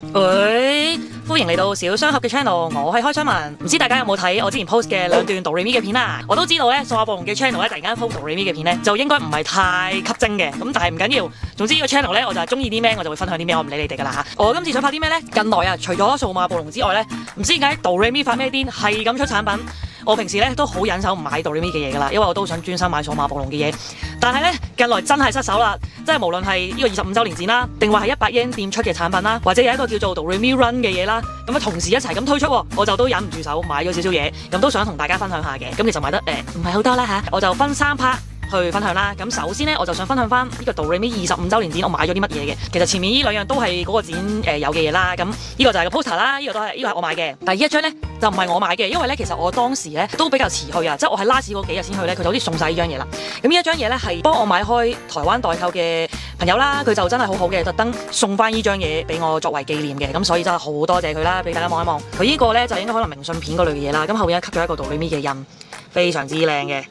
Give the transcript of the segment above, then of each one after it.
歡迎嚟到小雙俠嘅 channel， 我係開箱文。唔知大家有冇睇我之前 post 嘅兩段 Doremi 嘅片啦？我都知道咧，數碼暴龍嘅 channel 咧突然間 post Doremi 嘅片咧，就應該唔係太吸睛嘅。咁但係唔緊要，總之呢個 channel 咧，我就係中意啲咩，我就會分享啲咩，我唔理你哋噶啦吓。我今次想拍啲咩咧？近來啊，除咗數碼暴龍之外咧，唔知點解 Doremi 發咩癲，係咁出產品。我平時咧都好忍手唔買 Doremi 嘅嘢噶啦，因為我都想專心買數碼暴龍嘅嘢。但係咧近來真係失手啦，即係無論係呢個25週年展啦，定話係100 yen 店出嘅產品啦，或者有一個叫做 Doremi Run 嘅嘢啦，咁啊同時一齊咁推出，我就都忍唔住手買咗少少嘢，咁都想同大家分享下嘅。咁其實買得唔係好多啦吓，我就分3 part。去分享啦，咁首先咧我就想分享翻呢個 Doremi 25週年展我買咗啲乜嘢嘅。其實前面呢兩樣都係嗰個展有嘅嘢啦，咁呢個就係個 poster 啦，呢個係我買嘅。第一張咧就唔係我買嘅，因為咧其實我當時咧都比較遲去啊，即係我係 last 嗰幾日先去咧，佢就好似送晒呢張嘢啦。咁呢一張嘢咧係幫我買開台灣代購嘅朋友啦，佢就真係好好嘅，特登送翻呢張嘢俾我作為紀念嘅，咁所以真係好多謝佢啦，俾大家望一望。佢呢個咧就應該可能明信片嗰類嘅嘢啦，咁後邊吸咗一個 Doremi 嘅印，非常之靚嘅。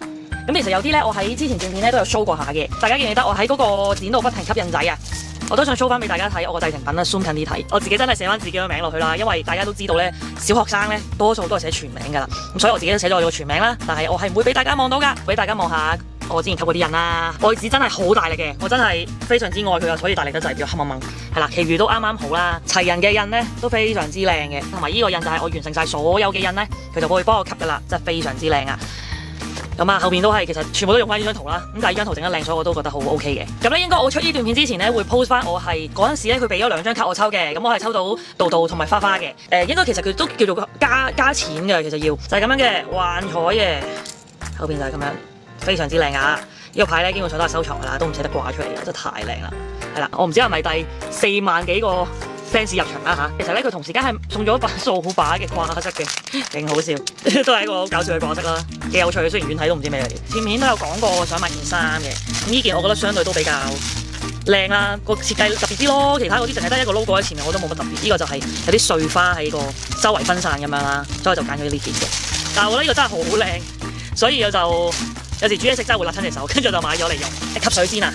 咁其實有啲咧，我喺之前段片咧都有 show 過下嘅，大家記唔記得我喺嗰個展度不停吸印仔啊？我都想 show 翻俾大家睇我個製成品啦 ，zoom 近啲睇。我自己真係寫翻自己個名落去啦，因為大家都知道咧，小學生咧多數都係寫全名噶啦，咁所以我自己都寫咗我個全名啦。但係我係唔會俾大家望到噶，俾大家望下我之前吸嗰啲印啦。愛紙真係好大力嘅，我真係非常之愛佢啊，所以大力得滯比較黑掹掹。係啦，其餘都啱啱好啦。齊人嘅印咧都非常之靚嘅，同埋呢個印就係我完成晒所有嘅印咧，佢就會幫我吸噶啦，真係非常之靚啊！咁啊，後面都係其實全部都用翻呢張圖啦。咁但係呢張圖整得靚，所以我都覺得好 OK 嘅。咁咧應該我出呢段片之前咧會 post 翻我係嗰陣時咧佢俾咗2張卡我抽嘅。咁我係抽到道道同埋花花嘅。應該其實佢都叫做加錢嘅，其實要就係咁樣嘅幻彩嘅。後邊就係咁樣，非常之靚啊！呢個牌咧基本上都係收藏㗎啦，都唔捨得掛出嚟嘅，真係太靚啦。係啦，我唔知係咪第4萬幾個 fans 入場啦吓，其實咧佢同時間係送咗把掃把嘅掛飾嘅，勁好笑，都係一個好搞笑嘅角色啦，幾有趣。雖然遠睇都唔知咩嚟。前面都有講過我想買件衫嘅，咁呢件我覺得相對都比較靚啦，個設計特別啲咯。其他嗰啲淨係得一個 logo 喺前面，我都冇乜特別。呢個就係有啲碎花喺個周圍分散咁樣啦，所以就揀咗呢件嘅。但係我覺得呢個真係好靚，所以我就有時煮嘢食真係會辣親隻手，跟住就買咗嚟用。吸水氈啊，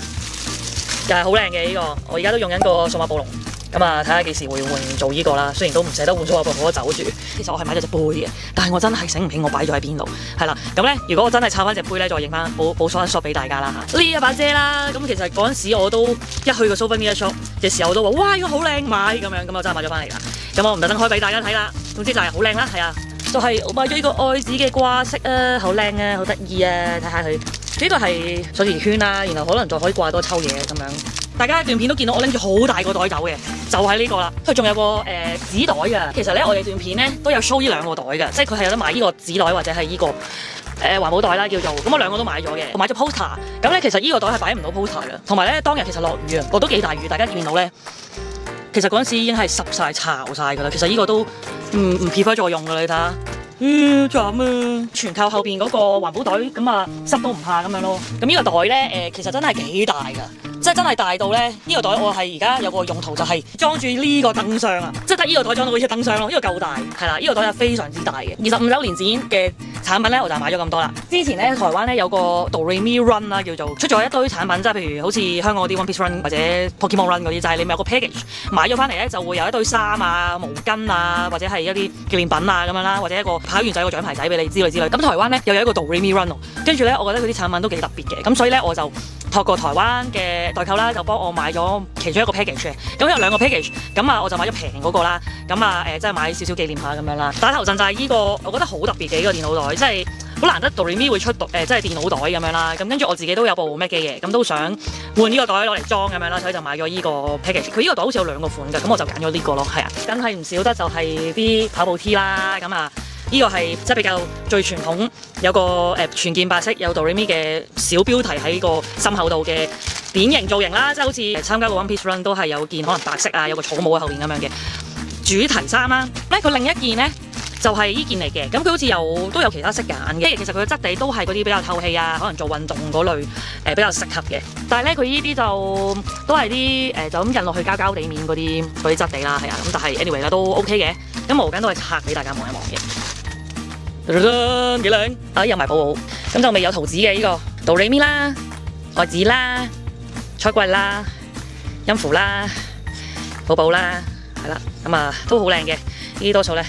又係好靚嘅呢個，我而家都用緊個數碼暴龍。咁啊，睇下幾時會換做呢個啦。雖然都唔捨得換數碼暴龍，我都走住。其實我係買咗隻杯嘅，但係我真係醒唔起我擺咗喺邊度。係啦，咁咧，如果我真係抄翻隻杯咧，再影翻補翻 shot 俾大家啦嚇。呢一把遮啦，咁其實嗰陣時我都一去個 Souvenir shop 嘅時候，我都話哇，呢個好靚買咁樣，咁我真係買咗翻嚟啦。咁我唔特登開俾大家睇啦。總之就係好靚啦，係啊，就係我買咗呢個愛紙嘅掛飾啊，好靚啊，好得意啊，睇下佢。呢個係鎖匙圈啦，然後可能再可以掛多抽嘢咁樣。大家段片都見到我拎住好大個袋走嘅，就係呢個啦。佢仲有個紙袋㗎。其實咧，我哋段片咧都有 show 呢2個袋㗎，即係佢係有得買呢個紙袋或者係呢個環保袋啦叫做。咁我2個都買咗嘅，我買咗 poster。咁咧其實呢個袋係擺唔到 poster 嘅，同埋咧當日其實落雨啊，落都幾大雨。大家見到咧，其實嗰陣時已經係濕晒、巢晒㗎啦。其實呢個都唔 prefer 再用㗎，你睇下。慘啊！全靠後邊嗰個環保袋，咁啊濕都唔怕咁樣咯。咁呢個袋咧，其實真係幾大㗎，即係真係大到咧，呢個袋我係而家有個用途就係裝住呢個燈箱啊，即係得呢個袋裝到好似燈箱咯，呢個夠大，係啦，呢個袋係非常之大嘅。25週年展嘅產品咧，我就買咗咁多啦。之前咧，台灣咧有個 Doremi Run 啦，叫做出咗一堆產品，即係譬如好似香港嗰啲 One Piece Run 或者 Pokemon Run 嗰啲，就係你咪有個 package 買咗翻嚟咧，就會有一堆衫啊、毛巾啊，或者係一啲紀念品啊咁樣啦，或者一個跑完就有個獎牌仔俾你之類之類。咁台灣咧又有一個 Doremi Run 喎，跟住咧我覺得佢啲產品都幾特別嘅，咁所以咧我就託過台灣嘅代購啦，就幫我買咗其中一個 package 嘅。咁有2個 package，咁啊我就買咗平嗰個啦，咁啊即係買少少紀念下咁樣啦。打頭陣就係呢個，我覺得好特別嘅呢個電腦袋，即係好難得 Doremi 會出即係電腦袋咁樣啦。咁跟住我自己都有部 Mac 機嘅，咁都想換呢個袋攞嚟裝咁樣啦，所以就買咗呢個 package。佢呢個袋好似有2個款㗎，咁我就揀咗呢個咯，係啊，梗係唔少得就係啲跑步 T 啦，咁啊。呢個係即係比較最傳統，有個全件白色有 Doremi 嘅小標題喺個心口度嘅典型造型啦，即係好似參加個 One Piece Run 都係有件可能白色啊，有個草帽喺後邊咁樣嘅主題衫啦。咧佢另一件咧就係呢件嚟嘅，咁佢好似都有其他色揀嘅，其實佢嘅質地都係嗰啲比較透氣啊，可能做運動嗰類比較適合嘅。但係咧佢呢啲就都係啲就咁印落去膠地面嗰啲質地啦，係啊，咁但係 anyway 啦都 OK 嘅。咁毛巾都係拆俾大家望一望嘅。幾靚啊！有埋寶寶，咁就未有圖紙嘅呢個 Doremi 啦、愛紙啦、彩櫃啦、音符啦、寶寶啦，係啦。咁啊都好靚嘅。呢啲多數咧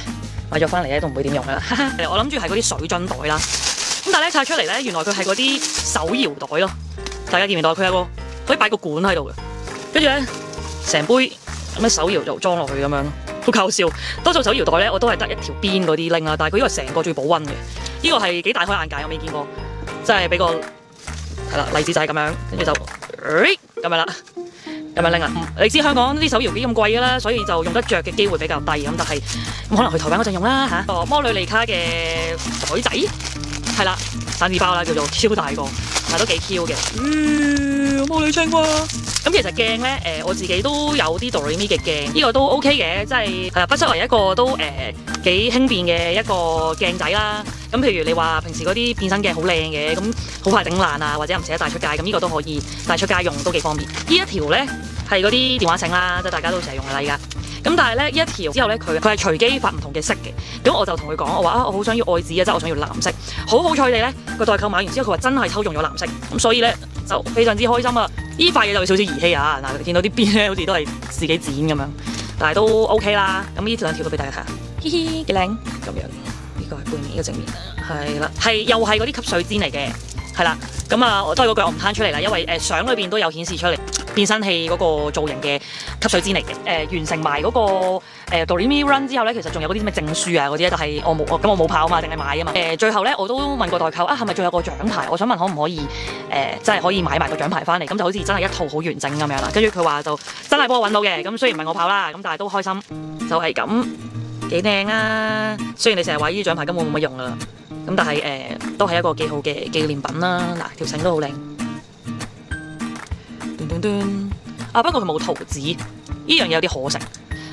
買咗翻嚟咧都唔會點用噶啦。我諗住係嗰啲水樽袋啦，咁但係咧拆出嚟咧，原來佢係嗰啲手搖袋咯。大家見唔見到？佢有個可以擺個管喺度嘅，跟住咧成杯咁樣手搖就裝落去咁樣咯，好搞笑。多數手搖袋咧我都係得一條邊嗰啲拎啦，但係佢呢個成個最保溫嘅，呢個係幾大開眼界，我未見過。真係俾個係啦，例子就係咁樣，跟住就咁樣啦。咁樣拎啦，你知香港啲手搖機咁貴㗎啦，所以就用得着嘅機會比較低咁，但係咁可能去台灣嗰陣用啦嚇。個摩呂利卡嘅袋仔係啦，散紙包啦，叫做超大個，但係都幾 Q 嘅。摩呂青蛙。咁其實鏡咧，我自己都有啲 Doremi 嘅鏡，呢個都 OK 嘅，即係不失為一個都幾輕便嘅一個鏡仔啦。咁譬如你話平時嗰啲變身鏡好靚嘅，咁好快整爛啊，或者唔捨得帶出街，咁呢個都可以帶出街用，都幾方便。呢一條咧係嗰啲電話繩啦，即係大家都成日用㗎啦而家。咁但係咧呢一條之後咧，佢係隨機發唔同嘅色嘅。咁我就同佢講，我話我好想要愛紫啊，即係我想要藍色。好彩地咧，個代購買完之後，佢話真係抽中咗藍色，咁所以咧就非常之開心啊！呢塊嘢就有少少兒戲啊，嗱，見到啲邊咧好似都係自己剪咁樣，但係都 OK 啦。咁呢兩條都俾大家睇下，嘻嘻幾靚咁樣。呢個係背面，呢個正面，係啦，係又係嗰啲吸水氈嚟嘅，係啦。咁啊，都係嗰句我唔攤出嚟啦，因為相裏邊都有顯示出嚟變身器嗰個造型嘅吸水氈嚟嘅。完成埋嗰個Doremi Run 之後咧，其實仲有嗰啲咩證書啊嗰啲咧，但係我冇跑啊嘛，淨係買啊嘛。最後咧我都問過代購啊，係咪仲有個獎牌？我想問可唔可以真係可以買埋個獎牌翻嚟，咁就好似真係一套好完整咁樣啦。跟住佢話就真係幫我揾到嘅，咁雖然唔係我跑啦，咁但係都開心，就係咁幾靚啊！雖然你成日話呢啲獎牌根本冇乜用噶啦，咁但係都係一個幾好嘅紀念品啦。嗱，條繩都好靚。不過佢冇圖紙，呢樣嘢有啲可惜。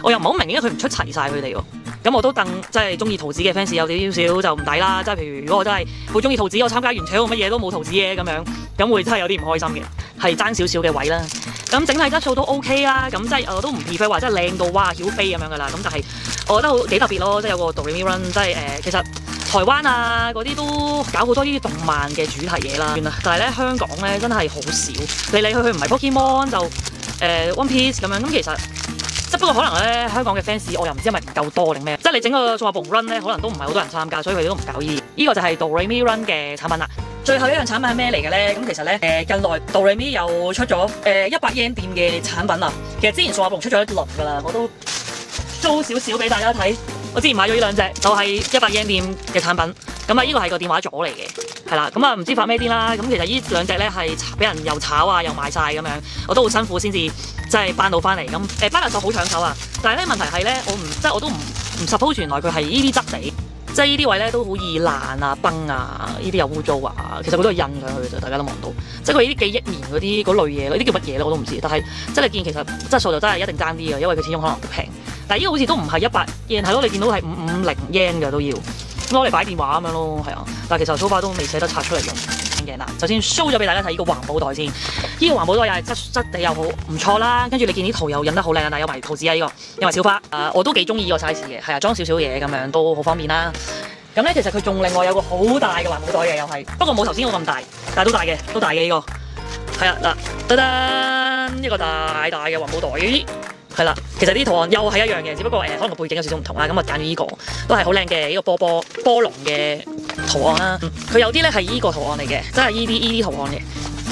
我又唔係好明點解佢唔出齊晒佢哋喎。咁我都戥即係中意圖紙嘅 fans 有少少就唔抵啦。即係譬如如果我真係好中意圖紙，我參加完搶乜嘢都冇圖紙嘅咁樣，咁會真係有啲唔開心嘅，係爭少少嘅位啦。咁整體質素都 OK 啦。咁即係我都唔 prefer 話真係靚到哇曉飛咁樣噶啦。咁但係我覺得好幾特別咯，即係有個 Doremi Run， 即係其實台灣啊嗰啲都搞好多呢啲動漫嘅主題嘢啦。但係咧香港咧真係好少，嚟嚟去去唔係 Pokemon 就One Piece 咁樣。咁其實即不過可能咧香港嘅 fans 我又唔知係咪唔夠多定咩，即係你整個數碼暴龍 run 咧可能都唔係好多人參加，所以佢哋都唔搞呢啲。呢個就係 Doremi Run 嘅產品啦。最後一樣產品係咩嚟嘅咧？咁其實咧近來 Doremi 又出咗100 yen 店嘅產品啦。其實之前數碼暴龍出咗一輪㗎啦，我都 show 少少俾大家睇。我之前買咗呢兩隻，就係100 yen 店嘅產品。咁啊，呢個係個電話座嚟嘅，係啦。咁啊，唔知發咩癲啦。咁其實呢兩隻咧係俾人又炒啊，又賣晒咁樣，我都好辛苦先至即係搬到翻嚟。咁班人就好搶手啊。但係咧問題係咧，我都唔 suppose 原來佢係呢啲質地，即係呢啲位咧都好易爛啊、崩啊，呢啲又污糟啊。其實佢都係印上去嘅啫，大家都望到。即係佢呢啲記憶棉嗰類嘢，呢啲叫乜嘢咧我都唔知。但係即係你見其實質素就真係一定爭啲嘅，因為佢始終可能好平。但係呢個好似都唔係100 yen，係咯，你見到係550 yen 嘅都要。攞嚟擺電話咁樣咯，係啊，但係其實so far都未捨得拆出嚟用嘅啦。首先 show 咗俾大家睇呢個環保袋先，呢個環保袋又係質地又好唔錯啦。跟住你見啲圖又印得好靚啊，但係有埋圖紙啊，呢個有埋小花，我都幾中意呢個 size 嘅，係啊，裝少少嘢咁樣都好方便啦。咁咧其實佢仲另外有個好大嘅環保袋嘅，又係不過冇頭先嗰個咁大，但係都大嘅呢個，係啊嗱，噔噔一個大嘅環保袋。係啦，其實啲圖案又係一樣嘅，只不過可能個背景有少少唔同啦。咁我揀咗呢個，都係好靚嘅呢個波龍嘅圖案啦。佢有啲咧係呢個圖案嚟嘅，即係呢啲圖案嘅。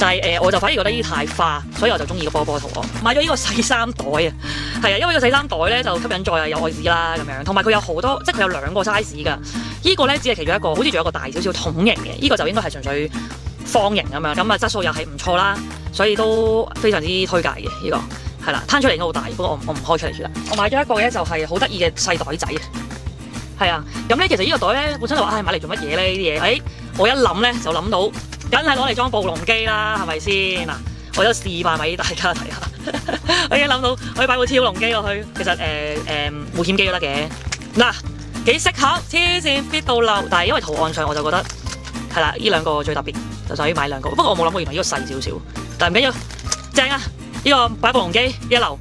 但係我就反而覺得呢啲太花，所以我就中意個波圖案。買咗呢個洗衫袋啊，係啊，因為呢個洗衫袋咧就吸引在有愛紙啦咁樣，同埋佢有好多，即係佢有2個 size 㗎。呢個咧只係其中一個，好似仲有一個大少少筒型嘅，呢個就應該係純粹方形咁樣。咁啊質素又係唔錯啦，所以都非常之推介嘅呢個。係啦，攤出嚟應該好大，不過我唔開出嚟住啦。我買咗一個咧，就係好得意嘅細袋仔啊。係啊，咁咧其實呢個袋咧本身就話買嚟做乜嘢咧？呢啲嘢，我一諗咧就諗到，梗係攞嚟裝暴龍機啦，係咪先嗱？我都示範俾大家睇下。我已經諗到可以擺部超龍機落去，其實護險機都得嘅。嗱，幾適合，黐線 fit 到漏，但係因為圖案上我就覺得係啦，呢2個最特別，就想要買2個。不過我冇諗過原來呢個細少少，但係唔緊要，正啊！呢個擺暴龍機一流，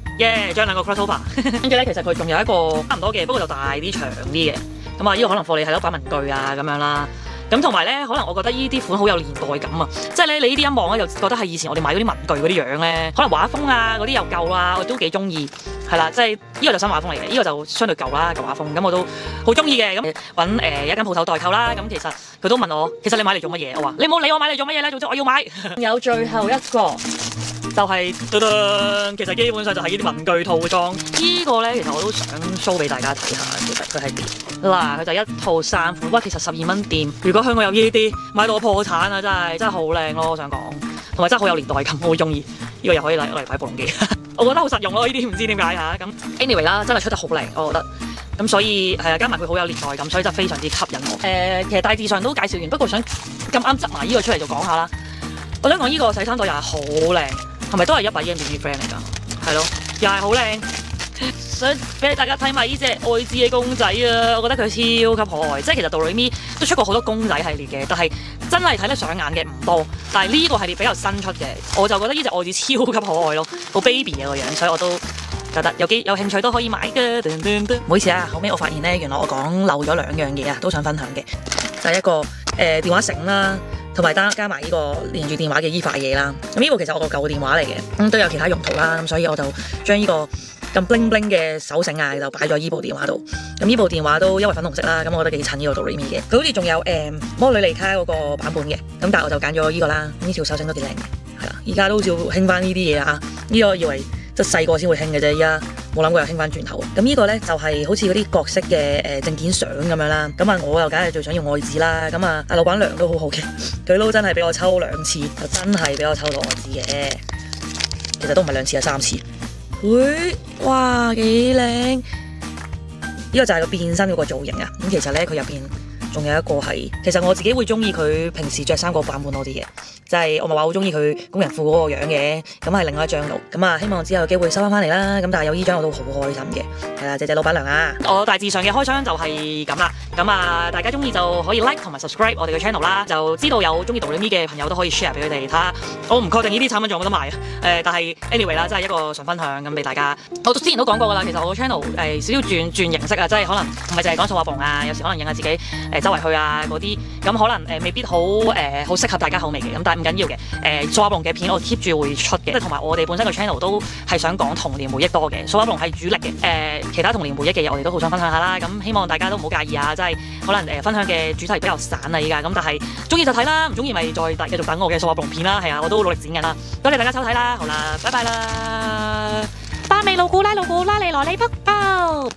將2個 crossover， 跟住咧其實佢仲有一個差唔多嘅，不過就大啲長啲嘅。咁啊，呢個可能貨你係咯擺文具啊咁樣啦。咁同埋咧，可能我覺得呢啲款好有年代感啊，即係咧你呢啲一望咧就覺得係以前我哋買嗰啲文具嗰啲樣咧，可能畫風啊嗰啲又夠啦，我都幾中意。係啦，即係呢個就新畫風嚟嘅，呢個就相對舊啦，舊畫風，咁我都好中意嘅。咁揾一間鋪頭代購啦，咁其實佢都問我，其實你買嚟做乜嘢？我話你冇理我買嚟做乜嘢咧，總之我要買。有最後一個就係其實基本上就係呢啲文具套裝。呢個咧其實我都想 show 俾大家睇下，其實佢係點嗱，佢就一套衫褲，哇，其實12蚊店。如果香港有呢啲，買到我破產啊！真係好靚咯，我想講，同埋真係好有年代感，我好中意。呢個又可以嚟擺暴龍機，我覺得好實用咯。呢啲唔知點解嚇咁。anyway 啦，真係出得好靚，我覺得。咁所以係啊，加埋佢好有年代感，所以就非常之吸引我。其實大致上都介紹完，不過想咁啱執埋呢個出嚟就講下啦。我想講呢個洗衫袋又係好靚，係咪都係100 yen BB friend 嚟㗎？係咯，又係好靚。想俾大家睇埋呢隻愛智嘅公仔啊！我覺得佢超級可愛，即係其實 Doremi 都出過好多公仔系列嘅，但係真係睇得上眼嘅唔多。但係呢個系列比較新出嘅，我就覺得呢隻愛智超級可愛咯，好 baby 嘅個樣，所以我都覺得有興趣都可以買嘅。唔好意思啊，後尾我發現咧，原來我講漏咗2樣嘢啊，都想分享嘅，就係一個電話繩啦，同埋加埋呢個連住電話嘅依塊嘢啦。咁呢部其實我個舊電話嚟嘅，咁都有其他用途啦，咁所以我就將呢個咁 bling bling 嘅手繩啊，就擺咗依部電話度。咁依部電話都因為粉紅色啦，咁我覺得幾襯呢個 Doremi 嘅。佢好似仲有魔女莉卡嗰個版本嘅，咁但係我就揀咗依個啦。呢條手繩都幾靚嘅，係啦。而家都好似興翻呢啲嘢啦。呢個以為即係細個先會興嘅啫，依家冇諗過又興翻轉頭。咁呢個咧就係好似嗰啲角色嘅證件相咁樣啦。咁啊，我又梗係最想用愛智啦。咁啊，阿老闆娘都好好嘅，佢都真係俾我抽2次，就真係俾我抽到愛智嘅。其實都唔係2次，係3次。哇，幾靚！呢個就係個變身嗰個造型啊。咁其實咧，佢入邊仲有一個係，其實我自己會中意佢平時着衫個版本多啲嘅，就係我咪話好中意佢工人褲嗰個樣嘅，咁係另外一張路。咁啊，希望之後有機會收翻嚟啦。咁但係有呢張我都好開心嘅，係啦，謝謝老闆娘啊！我大致上嘅開箱就係咁啦。咁啊，大家中意就可以 like 同埋 subscribe 我哋嘅 channel 啦。就知道有中意 Doremi 嘅朋友都可以 share 俾佢哋睇下。我唔確定呢啲產品仲有冇得賣啊。但係 anyway 啦，真係一個純分享咁俾大家。我之前都講過噶啦，其實我個 channel 少少轉形式啊，即係可能唔係淨係講數碼暴龍啊，有時可能影下自己周圍去啊嗰啲，咁可能未必好適合大家口味嘅。咁但係唔緊要嘅。數碼暴龍嘅片我 keep 住會出嘅，即係同埋我哋本身個 channel 都係想講童年回憶多嘅。數碼暴龍係主力嘅。其他童年回憶嘅嘢我哋都好想分享下啦。咁希望大家都唔好介意啊，即係可能分享嘅主題比較散啊依家。咁但係中意就睇啦，唔中意咪再繼續等我嘅數碼暴龍片啦。係啊，我都努力剪緊啦。多謝大家收睇啦，好啦，拜拜啦！巴美老古拉你來你卜包。